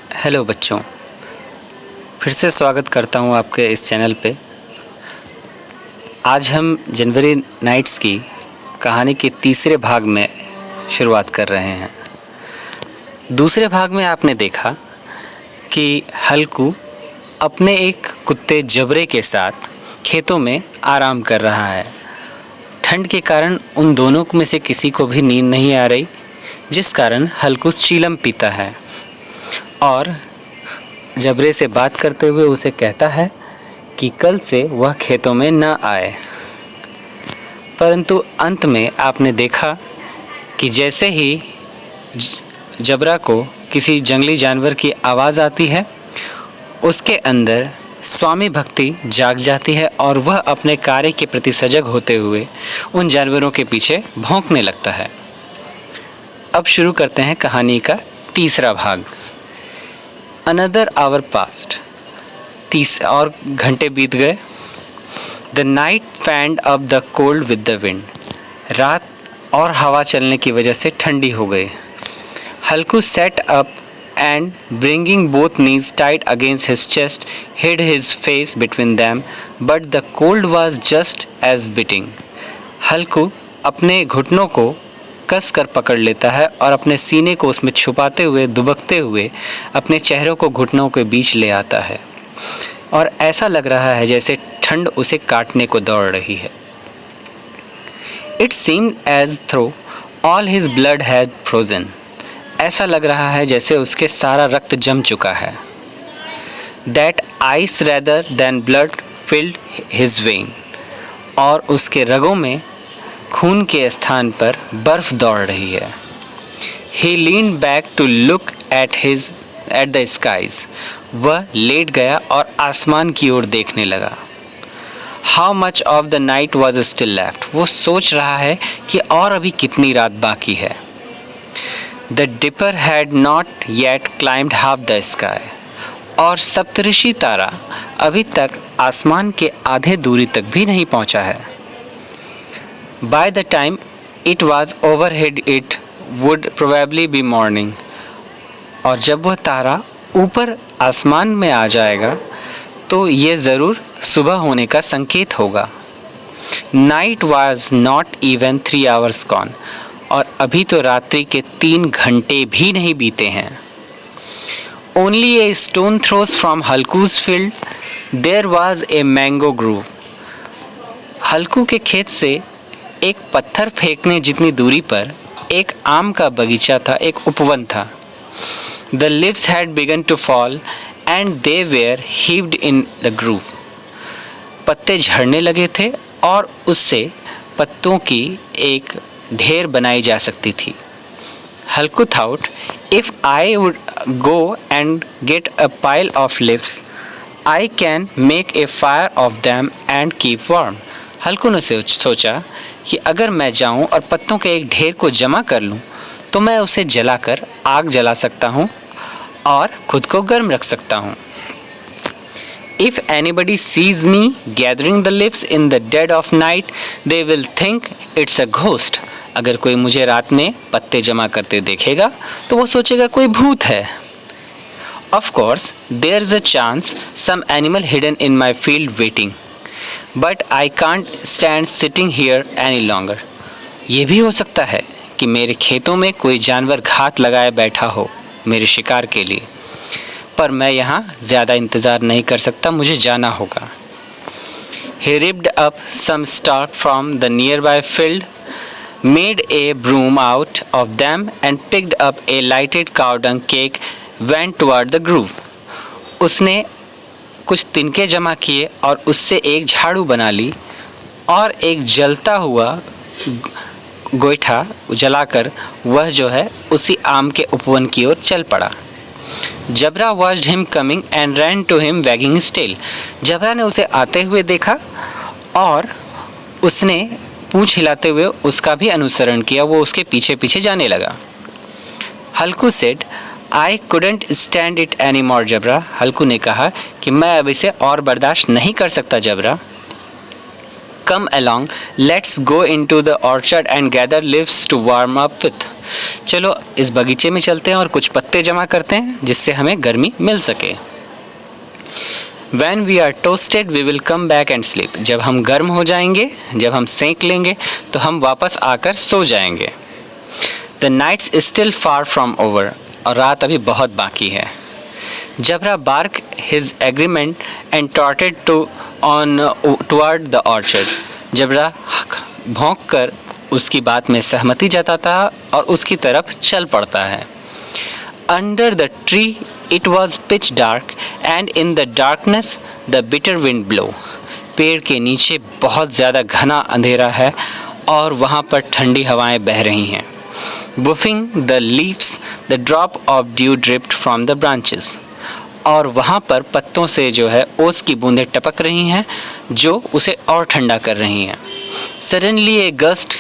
Hello बच्चों, फिर से स्वागत करता हूँ आपके इस चैनल पे। आज हम जनवरी नाइट्स की कहानी के तीसरे भाग में शुरुआत कर रहे हैं। दूसरे भाग में आपने देखा कि हल्कू अपने एक कुत्ते जबरे के साथ खेतों में आराम कर रहा है। ठंड के कारण उन दोनों में से किसी को भी नींद नहीं आ रही, जिस कारण हल्कू चीलम पीता है और जबरे से बात करते हुए उसे कहता है कि कल से वह खेतों में न आए। परंतु अंत में आपने देखा कि जैसे ही जबरा को किसी जंगली जानवर की आवाज़ आती है, उसके अंदर स्वामी भक्ति जाग जाती है और वह अपने कार्य के प्रति सजग होते हुए उन जानवरों के पीछे भौंकने लगता है। अब शुरू करते हैं कहानी का तीसरा भाग। अनदर आवर पास्ट, 30 और घंटे बीत गए। The night fanned up the cold with the wind, रात और हवा चलने की वजह से ठंडी हो गई। Halku set up and bringing both knees tight against his chest hid his face between them, but the cold was just as biting. हल्कू अपने घुटनों को कस कर पकड़ लेता है और अपने सीने को उसमें छुपाते हुए दुबकते हुए अपने चेहरों को घुटनों के बीच ले आता है और ऐसा लग रहा है जैसे ठंड उसे काटने को दौड़ रही है। It seemed as though all his blood had frozen. ऐसा लग रहा है जैसे उसके सारा रक्त जम चुका है। That ice rather than blood filled his vein. और उसके रगों में खून के स्थान पर बर्फ दौड़ रही है। He leaned back to look at the skies. वह लेट गया और आसमान की ओर देखने लगा। How much of the night was still left? वो सोच रहा है कि और अभी कितनी रात बाकी है। The dipper had not yet climbed half the sky. और सप्तऋषि तारा अभी तक आसमान के आधे दूरी तक भी नहीं पहुंचा है। By the time it was overhead, it would probably be morning. और जब वह तारा ऊपर आसमान में आ जाएगा तो ये ज़रूर सुबह होने का संकेत होगा। Night was not even 3 hours gone. और अभी तो रात्रि के 3 घंटे भी नहीं बीते हैं। Only a stone throws from हल्कू's field there was a mango grove. हल्कू के खेत से एक पत्थर फेंकने जितनी दूरी पर एक आम का बगीचा था, एक उपवन था। The leaves had begun to fall and they were heaved in the grove. पत्ते झड़ने लगे थे और उससे पत्तों की एक ढेर बनाई जा सकती थी। हल्कू thought, if I would go and get a pile of leaves, I can make a fire of them and keep warm. हल्कू ने सोचा कि अगर मैं जाऊं और पत्तों के एक ढेर को जमा कर लूं तो मैं उसे जलाकर आग जला सकता हूं और खुद को गर्म रख सकता हूं। If anybody sees me gathering the leaves in the dead of night, they will think it's a ghost. अगर कोई मुझे रात में पत्ते जमा करते देखेगा तो वो सोचेगा कोई भूत है। Of course, there's a chance some animal hidden in my field waiting, but I can't stand sitting here any longer. ये भी हो सकता है कि मेरे खेतों में कोई जानवर घात लगाए बैठा हो मेरे शिकार के लिए, पर मैं यहाँ ज़्यादा इंतज़ार नहीं कर सकता, मुझे जाना होगा। He ripped up some stalks from the nearby field, made a broom out of them and picked up a lighted cow dung cake, went toward the grove. उसने कुछ तिनके जमा किए और उससे एक झाड़ू बना ली और एक जलता हुआ गोईठा जलाकर वह जो है उसी आम के उपवन की ओर चल पड़ा। जबरा watched him coming and ran to him wagging his tail. जबरा ने उसे आते हुए देखा और उसने पूंछ हिलाते हुए उसका भी अनुसरण किया, वो उसके पीछे पीछे जाने लगा। हल्कू said, I couldn't stand it anymore, जबरा। हल्कू ने कहा कि मैं अब इसे और बर्दाश्त नहीं कर सकता जबरा। Come along, let's go into the orchard and gather leaves to warm up with. चलो इस बगीचे में चलते हैं और कुछ पत्ते जमा करते हैं जिससे हमें गर्मी मिल सके। When we are toasted, we will come back and sleep. जब हम गर्म हो जाएंगे, जब हम सेंक लेंगे तो हम वापस आकर सो जाएंगे। The nights is still far from over. और रात अभी बहुत बाकी है। जबरा barked his agreement and trotted toward the orchard. जबरा भौंक कर उसकी बात में सहमति जताता और उसकी तरफ चल पड़ता है। Under the tree it was pitch dark and in the darkness the bitter wind blow. पेड़ के नीचे बहुत ज़्यादा घना अंधेरा है और वहाँ पर ठंडी हवाएं बह रही हैं। Buffing the leaves, the drop of dew dripped from the branches. और वहाँ पर पत्तों से जो है ओस की बूंदें टपक रही हैं जो उसे और ठंडा कर रही हैं। Suddenly a gust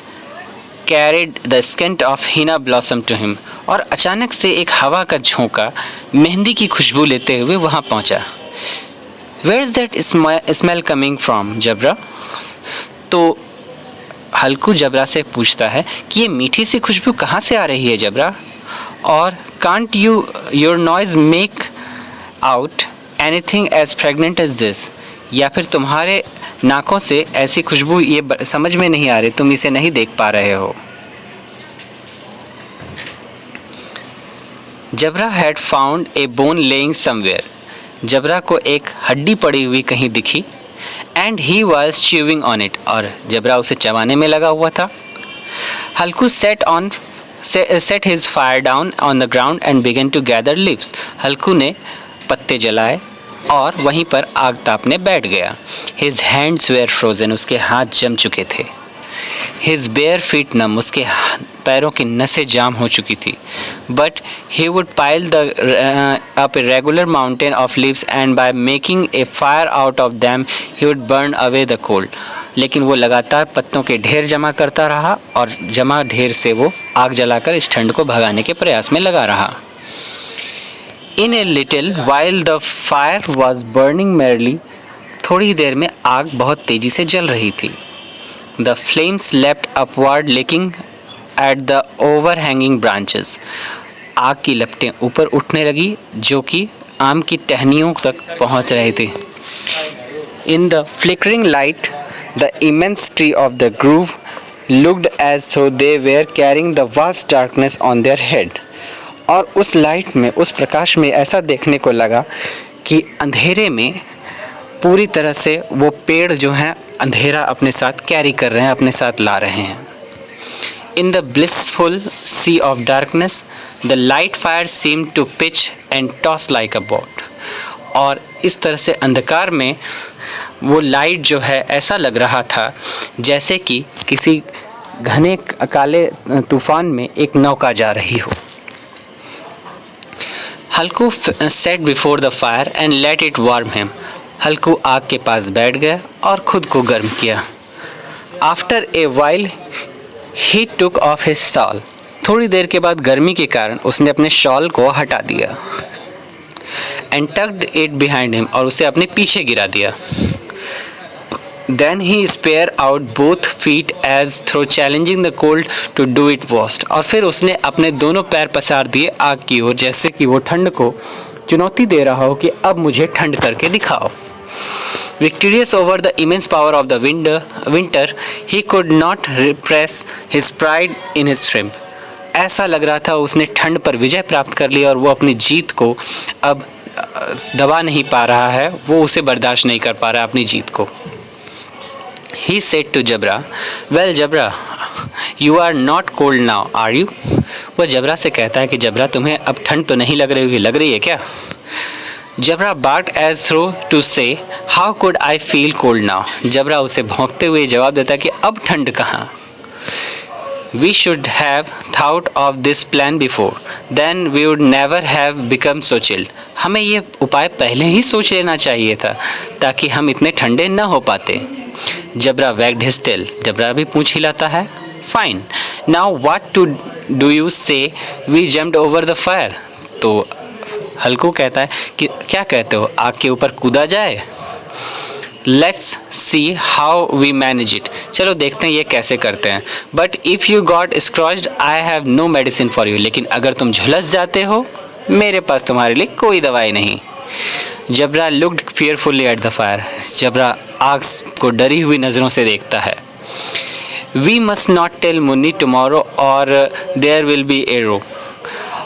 carried the scent of henna blossom to him. और अचानक से एक हवा का झोंका मेहंदी की खुशबू लेते हुए वहाँ पहुँचा। Where is that smell coming from, जबरा? तो हल्कू जबरा से पूछता है कि ये मीठी सी खुशबू कहाँ से आ रही है जबरा? और can't your noise make out anything as fragrant as this? या फिर तुम्हारे नाकों से ऐसी खुशबू ये समझ में नहीं आ रही, तुम इसे नहीं देख पा रहे हो। जबरा had found a bone laying somewhere. जबरा को एक हड्डी पड़ी हुई कहीं दिखी and he was chewing on it. और जबरा उसे चबाने में लगा हुआ था। हल्कू set his fire down on the ground and began to gather leaves. हल्कू ने पत्ते जलाए और वहीं पर आग तापने बैठ गया। His hands were frozen. उसके हाथ जम चुके थे। His bare feet numb. उसके पैरों की नसें जाम हो चुकी थी। But he would pile up a regular mountain of leaves and by making a fire out of them he would burn away the cold. लेकिन वो लगातार पत्तों के ढेर जमा करता रहा और जमा ढेर से वो आग जलाकर इस ठंड को भगाने के प्रयास में लगा रहा। In a little while the fire was burning merrily. थोड़ी देर में आग बहुत तेजी से जल रही थी। The flames leapt upward, licking at the overhanging branches. आग की लपटें ऊपर उठने लगी जो कि आम की टहनियों तक पहुंच रही थी। In the flickering light, the immense tree of the grove looked as though they were carrying the vast darkness on their head. और उस लाइट में, उस प्रकाश में ऐसा देखने को लगा कि अंधेरे में पूरी तरह से वो पेड़ जो हैं अंधेरा अपने साथ कैरी कर रहे हैं, अपने साथ ला रहे हैं। In the blissful sea of darkness, the light fire seemed to pitch and toss like a boat. और इस तरह से अंधकार में वो लाइट जो है ऐसा लग रहा था जैसे कि किसी घने काले तूफान में एक नौका जा रही हो। हल्कू sat before the fire and let it warm him. हल्कू आग के पास बैठ गया और खुद को गर्म किया। After a while he took off his shawl. थोड़ी देर के बाद गर्मी के कारण उसने अपने शॉल को हटा दिया। And tucked it behind him. और उसे अपने पीछे गिरा दिया। Then he spread out both feet as though challenging the cold to do its worst. और फिर उसने अपने दोनों पैर पसार दिए आग की ओर जैसे कि वो ठंड को चुनौती दे रहा हो कि अब मुझे ठंड करके दिखाओ। Victorious over the immense power of the winter, he could not repress his pride in his strength. ऐसा लग रहा था उसने ठंड पर विजय प्राप्त कर लिया और वो अपनी जीत को अब दबा नहीं पा रहा है, वो उसे बर्दाश्त नहीं कर पा रहा अपनी जीत को। He said to Jabra, "Well, Jabra, you are not cold now, are you?" वो जबरा से कहता है कि जबरा तुम्हें अब ठंड तो नहीं लग रही है क्या? जबरा barked as though to say, "How could I feel cold now?" जबरा उसे भौंकते हुए जवाब देता है कि अब ठंड कहाँ? We should have thought of this plan before, then we would never have become so chilled. हमें ये उपाय पहले ही सोच लेना चाहिए था ताकि हम इतने ठंडे न हो पाते। जबरा wagged his tail. जबरा भी पूंछ हिलाता है। Fine. Now what do you say we jumped over the fire? तो हल्कू कहता है कि क्या कहते हो आग के ऊपर कूदा जाए? Let's see how we manage it. चलो देखते हैं ये कैसे करते हैं। But if you got scorched I have no medicine for you. लेकिन अगर तुम झुलस जाते हो मेरे पास तुम्हारे लिए कोई दवाई नहीं। Jabra looked fearfully at the fire. Jabra आग को डरी हुई नज़रों से देखता है। We must not tell Munni tomorrow और देयर विल बी एरो।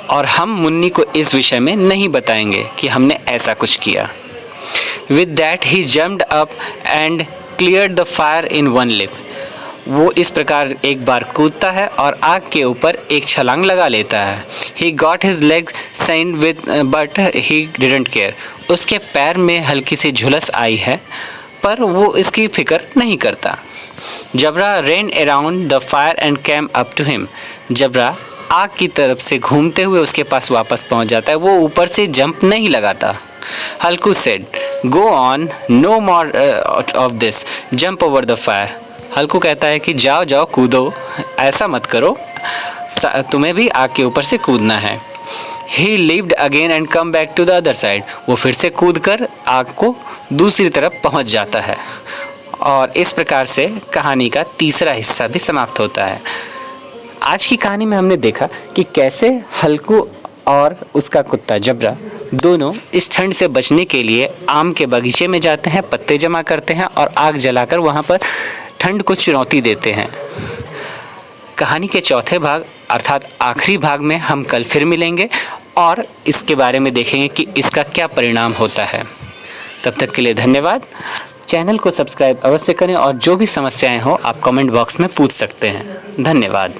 और हम मुन्नी को इस विषय में नहीं बताएंगे कि हमने ऐसा कुछ किया। With that he jumped up and cleared the fire in one lip. वो इस प्रकार एक बार कूदता है और आग के ऊपर एक छलांग लगा लेता है। He got his leg signed with but he didn't care. उसके पैर में हल्की सी झुलस आई है पर वो इसकी फिक्र नहीं करता। Jabra ran around the fire and came up to him. Jabra आग की तरफ से घूमते हुए उसके पास वापस पहुंच जाता है। वो ऊपर से जंप नहीं लगाता। Halku said go on no more of this jump over the fire. Halku कहता है कि जाओ जाओ कूदो, ऐसा मत करो, तुम्हें भी आग के ऊपर से कूदना है। He leaped again and come back to the other side. वो फिर से कूद कर आग को दूसरी तरफ पहुंच जाता है। और इस प्रकार से कहानी का तीसरा हिस्सा भी समाप्त होता है। आज की कहानी में हमने देखा कि कैसे हल्कू और उसका कुत्ता जबरा दोनों इस ठंड से बचने के लिए आम के बगीचे में जाते हैं, पत्ते जमा करते हैं और आग जलाकर वहाँ पर ठंड को चुनौती देते हैं। कहानी के चौथे भाग अर्थात आखिरी भाग में हम कल फिर मिलेंगे और इसके बारे में देखेंगे कि इसका क्या परिणाम होता है। तब तक के लिए धन्यवाद। चैनल को सब्सक्राइब अवश्य करें और जो भी समस्याएं हो आप कमेंट बॉक्स में पूछ सकते हैं। धन्यवाद।